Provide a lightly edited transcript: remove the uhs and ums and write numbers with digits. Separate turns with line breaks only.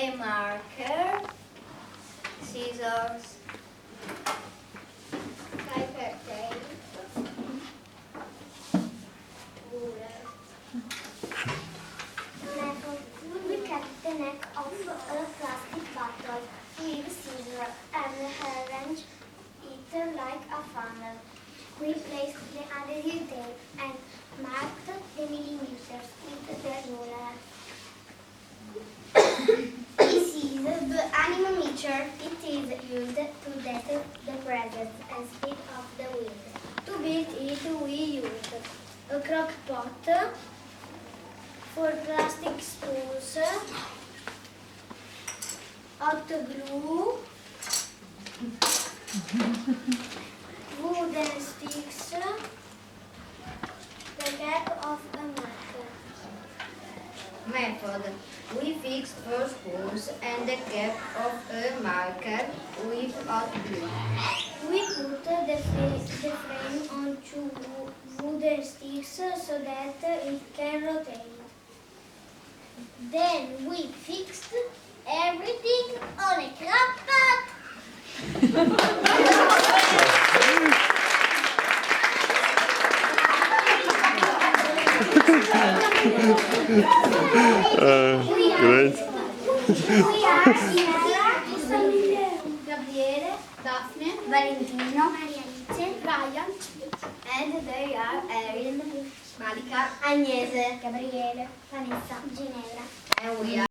a marker, scissors, paper tape, ruler.
We cut the neck of a plastic bottle with scissors and arrange it like a funnel. We placed the adhesive tape and marked the millimeters with the ruler. This is the anemometer. It is used to detect the presence and speed of the wind. To build it, we used a crock pot for plastic spools, hot glue, wooden sticks, the cap of a marker.
Method. We fixed four spools and the cap of a marker with hot glue.
We put the frame on two wooden sticks so that it can rotate. Then we fixed everything on a crock pot.
Great.
We are Sierra, Gabriele,
Daphne,
Valentino, Marianice,
Ryan, and they are Erin, Malika, Agnese,
Gabriele, Vanessa, Ginevra.
and we are